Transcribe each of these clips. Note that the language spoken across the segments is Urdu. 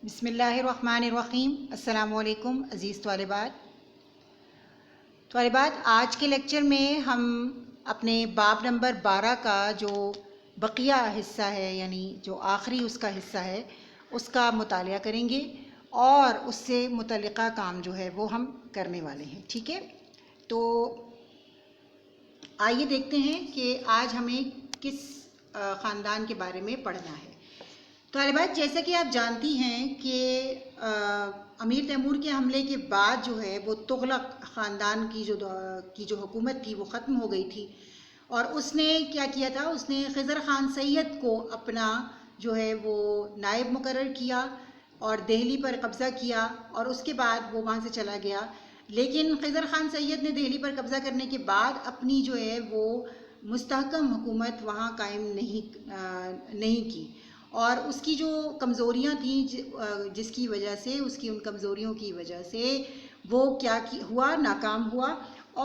بسم اللہ الرحمن الرحیم۔ السلام علیکم عزیز طالبات، آج کے لیکچر میں ہم اپنے باب نمبر 12 کا جو بقیہ حصہ ہے، یعنی جو آخری اس کا حصہ ہے، اس کا مطالعہ کریں گے اور اس سے متعلقہ کام جو ہے وہ ہم کرنے والے ہیں۔ ٹھیک ہے، تو آئیے دیکھتے ہیں کہ آج ہمیں کس خاندان کے بارے میں پڑھنا ہے۔ طالبات، جیسا کہ آپ جانتی ہیں کہ امیر تیمور کے حملے کے بعد جو ہے وہ تغلق خاندان کی جو حکومت تھی وہ ختم ہو گئی تھی، اور اس نے کیا کیا تھا، اس نے خضر خان سید کو اپنا جو ہے وہ نائب مقرر کیا اور دہلی پر قبضہ کیا، اور اس کے بعد وہ وہاں سے چلا گیا۔ لیکن خضر خان سید نے دہلی پر قبضہ کرنے کے بعد اپنی جو ہے وہ مستحکم حکومت وہاں قائم نہیں کی، اور اس کی جو کمزوریاں تھیں جس کی وجہ سے، اس کی ان کمزوریوں کی وجہ سے وہ کیا ہوا، ناکام ہوا،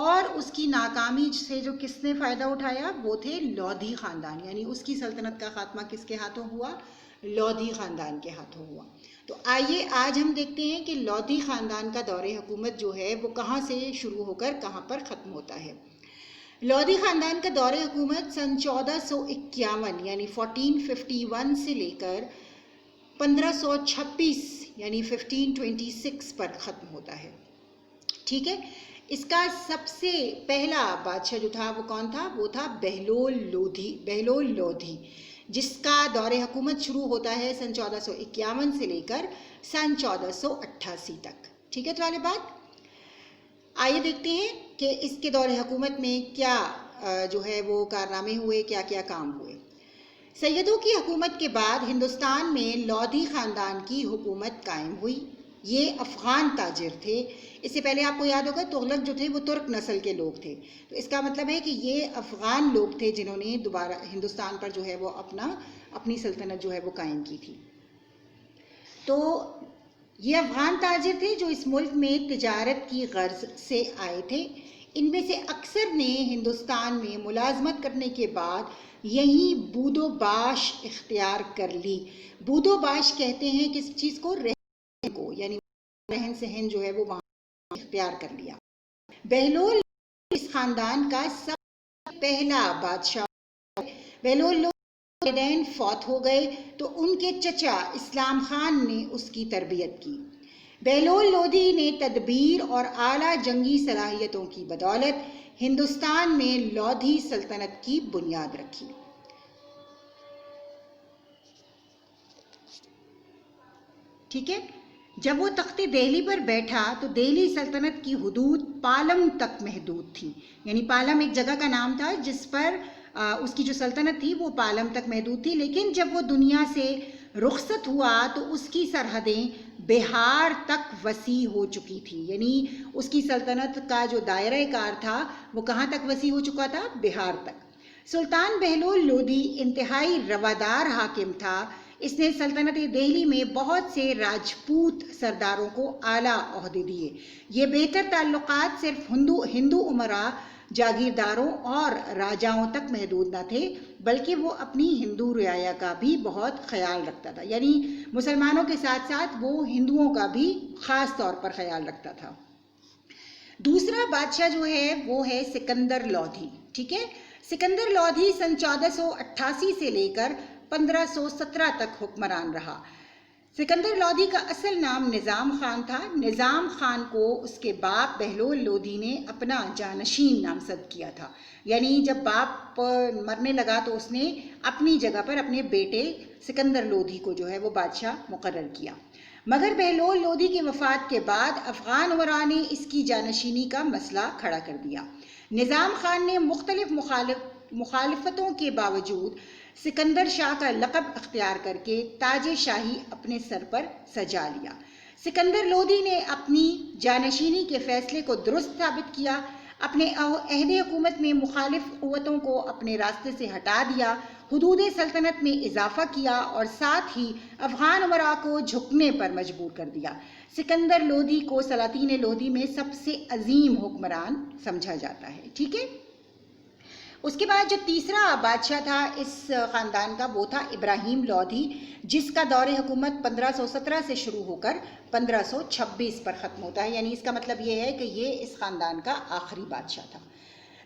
اور اس کی ناکامی سے جو کس نے فائدہ اٹھایا وہ تھے لودھی خاندان، یعنی اس کی سلطنت کا خاتمہ کس کے ہاتھوں ہوا؟ لودھی خاندان کے ہاتھوں ہوا۔ تو آئیے آج ہم دیکھتے ہیں کہ لودھی خاندان کا دور حکومت جو ہے وہ کہاں سے شروع ہو کر کہاں پر ختم ہوتا ہے۔ لودھی خاندان کا دور حکومت سن 1451 یعنی 1451 سے لے کر 1526 یعنی 1526 پر ختم ہوتا ہے۔ ٹھیک ہے، اس کا سب سے پہلا بادشاہ جو تھا وہ کون تھا؟ وہ تھا بہلول لودھی، جس کا دور حکومت شروع ہوتا ہے سن 1451 سے لے کر سن 1488 تک۔ ٹھیک ہے طالبات، آئیے دیکھتے ہیں کہ اس کے دور حکومت میں کیا جو ہے وہ کارنامے ہوئے، کیا کیا کام ہوئے۔ سیدوں کی حکومت کے بعد ہندوستان میں لودھی خاندان کی حکومت قائم ہوئی۔ یہ افغان تاجر تھے۔ اس سے پہلے آپ کو یاد ہوگا تغلق جو تھے وہ ترک نسل کے لوگ تھے، تو اس کا مطلب ہے کہ یہ افغان لوگ تھے جنہوں نے دوبارہ ہندوستان پر جو ہے وہ اپنی سلطنت جو ہے وہ قائم کی تھی۔ تو یہ افغان تاجر تھے جو اس ملک میں تجارت کی غرض سے آئے تھے۔ ان میں سے اکثر نے ہندوستان میں ملازمت کرنے کے بعد یہیں بود و باش اختیار کر لی۔ بود و باش کہتے ہیں کس چیز کو؟ رہن کو، یعنی رہن سہن جو ہے وہ وہاں اختیار کر لیا۔ بہلول اس خاندان کا سب سے پہلا بادشاہ۔ بہلول والدین فوت ہو گئے تو ان کے چچا اسلام خان نے اس کی تربیت کی۔ بہلول لودھی نے تدبیر اور اعلیٰ جنگی صلاحیتوں کی بدولت ہندوستان میں لودھی سلطنت کی بنیاد رکھی۔ ٹھیک ہے، جب وہ تخت دہلی پر بیٹھا تو دہلی سلطنت کی حدود پالم تک محدود تھی، یعنی پالم ایک جگہ کا نام تھا جس پر اس کی جو سلطنت تھی وہ پالم تک محدود تھی۔ لیکن جب وہ دنیا سے رخصت ہوا تو اس کی سرحدیں بہار تک وسیع ہو چکی تھی، یعنی اس کی سلطنت کا جو دائرہ کار تھا وہ کہاں تک وسیع ہو چکا تھا؟ بہار تک۔ سلطان بہلول لودھی انتہائی روادار حاکم تھا۔ اس نے سلطنت دہلی میں بہت سے راجپوت سرداروں کو اعلیٰ عہدے دیے۔ یہ بہتر تعلقات صرف ہندو امراء، جاگیرداروں اور راجاؤں تک محدود نہ تھے، بلکہ وہ اپنی ہندو رعایا کا بھی بہت خیال رکھتا تھا، یعنی مسلمانوں کے ساتھ ساتھ وہ ہندوؤں کا بھی خاص طور پر خیال رکھتا تھا۔ دوسرا بادشاہ جو ہے وہ ہے سکندر لودھی۔ ٹھیک ہے، سکندر لودھی سن 1488 سے لے کر 1517 تک حکمران رہا۔ سکندر لودھی کا اصل نام نظام خان تھا۔ نظام خان کو اس کے باپ بہلول لودھی نے اپنا جانشین نامزد کیا تھا، یعنی جب باپ مرنے لگا تو اس نے اپنی جگہ پر اپنے بیٹے سکندر لودھی کو جو ہے وہ بادشاہ مقرر کیا۔ مگر بہلول لودھی کی وفات کے بعد افغان امراء نے اس کی جانشینی کا مسئلہ کھڑا کر دیا۔ نظام خان نے مختلف مخالفتوں کے باوجود سکندر شاہ کا لقب اختیار کر کے تاج شاہی اپنے سر پر سجا لیا۔ سکندر لودھی نے اپنی جانشینی کے فیصلے کو درست ثابت کیا، اپنے عہد حکومت میں مخالف قوتوں کو اپنے راستے سے ہٹا دیا، حدود سلطنت میں اضافہ کیا اور ساتھ ہی افغان امراء کو جھکنے پر مجبور کر دیا۔ سکندر لودھی کو سلاطین لودھی میں سب سے عظیم حکمران سمجھا جاتا ہے۔ ٹھیک ہے، اس کے بعد جو تیسرا بادشاہ تھا اس خاندان کا وہ تھا ابراہیم لودھی، جس کا دور حکومت 1517 سے شروع ہو کر 1526 پر ختم ہوتا ہے، یعنی اس کا مطلب یہ ہے کہ یہ اس خاندان کا آخری بادشاہ تھا۔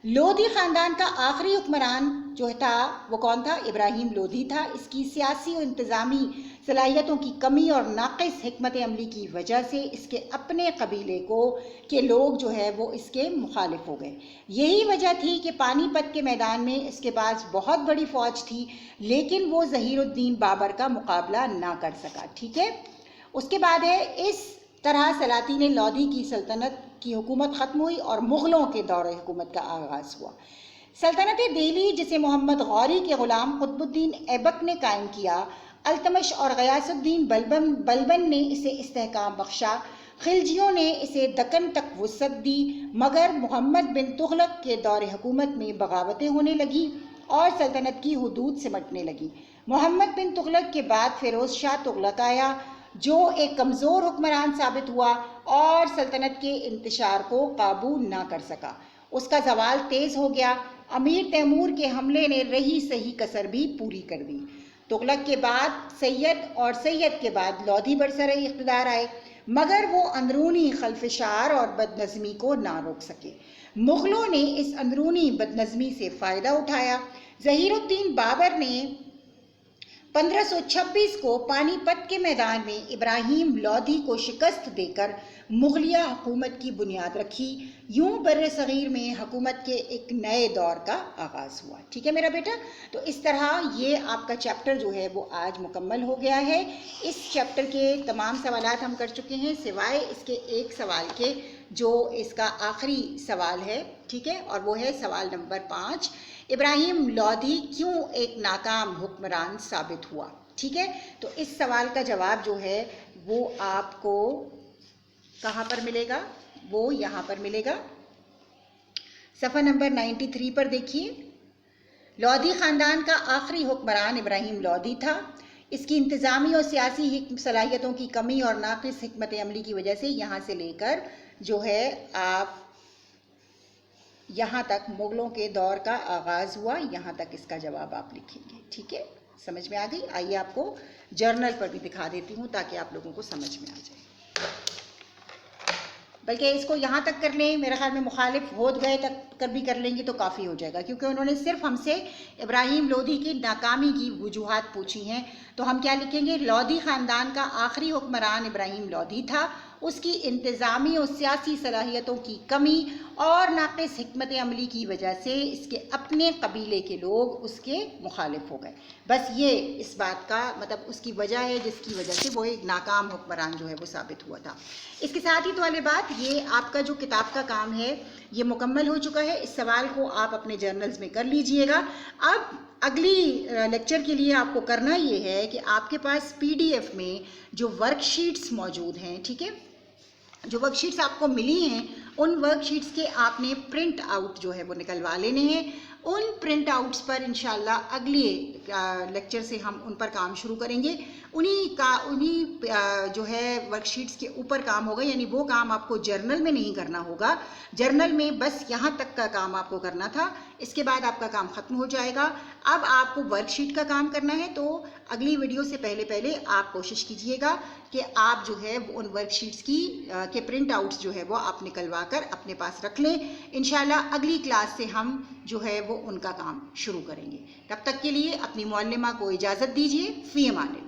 لودھی خاندان کا آخری حکمران جو تھا وہ کون تھا؟ ابراہیم لودھی تھا۔ اس کی سیاسی و انتظامی صلاحیتوں کی کمی اور ناقص حکمت عملی کی وجہ سے اس کے اپنے قبیلے کے لوگ جو ہے وہ اس کے مخالف ہو گئے۔ یہی وجہ تھی کہ پانی پت کے میدان میں اس کے پاس بہت بڑی فوج تھی، لیکن وہ ظہیر الدین بابر کا مقابلہ نہ کر سکا۔ ٹھیک ہے، اس کے بعد ہے اس طرح سلاطین لودھی کی سلطنت کی حکومت ختم ہوئی اور مغلوں کے دور حکومت کا آغاز ہوا۔ سلطنت دہلی، جسے محمد غوری کے غلام قطب الدین ایبک نے قائم کیا، التمش اور غیاث الدین بلبن نے اسے استحکام بخشا، خلجیوں نے اسے دکن تک وسعت دی، مگر محمد بن تغلق کے دور حکومت میں بغاوتیں ہونے لگیں اور سلطنت کی حدود سمٹنے لگیں۔ محمد بن تغلق کے بعد فیروز شاہ تغلق آیا، جو ایک کمزور حکمران ثابت ہوا اور سلطنت کے انتشار کو قابو نہ کر سکا۔ اس کا زوال تیز ہو گیا۔ امیر تیمور کے حملے نے رہی صحیح کسر بھی پوری کر دی۔ تغلق کے بعد سید اور سید کے بعد لودھی برسر اقتدار آئے، مگر وہ اندرونی خلفشار اور بدنظمی کو نہ روک سکے۔ مغلوں نے اس اندرونی بدنظمی سے فائدہ اٹھایا۔ ظہیر الدین بابر نے 1526 کو پانی پت کے میدان میں ابراہیم لودھی کو شکست دے کر مغلیہ حکومت کی بنیاد رکھی۔ یوں بر صغیر میں حکومت کے ایک نئے دور کا آغاز ہوا۔ ٹھیک ہے میرا بیٹا، تو اس طرح یہ آپ کا چیپٹر جو ہے وہ آج مکمل ہو گیا ہے۔ اس چیپٹر کے تمام سوالات ہم کر چکے ہیں، سوائے اس کے ایک سوال کے جو اس کا آخری سوال ہے، ٹھیک ہے، اور وہ ہے سوال نمبر 5، ابراہیم لودھی کیوں ایک ناکام حکمران ثابت ہوا؟ ٹھیک ہے، تو اس سوال کا جواب جو ہے وہ آپ کو کہاں پر ملے گا؟ وہ یہاں پر ملے گا، صفحہ نمبر 93 پر دیکھیے۔ لودھی خاندان کا آخری حکمران ابراہیم لودھی تھا۔ اس کی انتظامی اور سیاسی صلاحیتوں کی کمی اور ناقص حکمت عملی کی وجہ سے یہاں سے لے کر جو ہے آپ یہاں تک مغلوں کے دور کا آغاز ہوا، یہاں تک اس کا جواب آپ لکھیں گے۔ ٹھیک ہے، سمجھ میں آ گئی؟ آئیے آپ کو جرنل پر بھی دکھا دیتی ہوں تاکہ آپ لوگوں کو سمجھ میں آ جائے، بلکہ اس کو یہاں تک کر لیں، میرے خیال میں مخالف ہو گئے تک کر بھی کر لیں گے تو کافی ہو جائے گا، کیونکہ انہوں نے صرف ہم سے ابراہیم لودھی کی ناکامی کی وجوہات پوچھی ہیں۔ تو ہم کیا لکھیں گے؟ لودھی خاندان کا آخری حکمران ابراہیم لودھی تھا۔ اس کی انتظامی اور سیاسی صلاحیتوں کی کمی اور ناقص حکمت عملی کی وجہ سے اس کے اپنے قبیلے کے لوگ اس کے مخالف ہو گئے۔ بس یہ اس بات کا مطلب اس کی وجہ ہے جس کی وجہ سے وہ ایک ناکام حکمران جو ہے وہ ثابت ہوا تھا۔ اس کے ساتھ ہی تو والے بات، یہ آپ کا جو کتاب کا کام ہے یہ مکمل ہو چکا ہے۔ اس سوال کو آپ اپنے جرنلز میں کر لیجئے گا۔ اب اگلی لیکچر کے لیے آپ کو کرنا یہ ہے کہ آپ کے پاس PDF میں جو ورک شیٹس موجود ہیں، ٹھیک ہے، جو ورک شیٹس آپ کو ملی ہیں ان ورک شیٹس کے آپ نے پرنٹ آؤٹ جو ہے وہ نکلوا لینے ہیں۔ ان پرنٹ آؤٹس پر انشاءاللہ اگلے لیکچر سے ہم ان پر کام شروع کریں گے۔ انہی جو ہے ورک شیٹس کے اوپر کام ہوگا، یعنی وہ کام آپ کو جرنل میں نہیں کرنا ہوگا۔ جرنل میں بس یہاں تک کا کام آپ کو کرنا تھا، اس کے بعد آپ کا کام ختم ہو جائے گا۔ اب آپ کو ورک شیٹ کا کام کرنا ہے، تو اگلی ویڈیو سے پہلے آپ کوشش کیجئے گا کہ آپ جو ہے ان ورک شیٹس کے پرنٹ آؤٹس جو ہے وہ آپ نکلوا کر اپنے پاس رکھ لیں۔ انشاءاللہ اگلی کلاس سے ہم جو ہے وہ ان کا کام شروع کریں گے۔ تب تک کے لیے اپنی معلمہ کو اجازت دیجیے۔ فی امان اللہ۔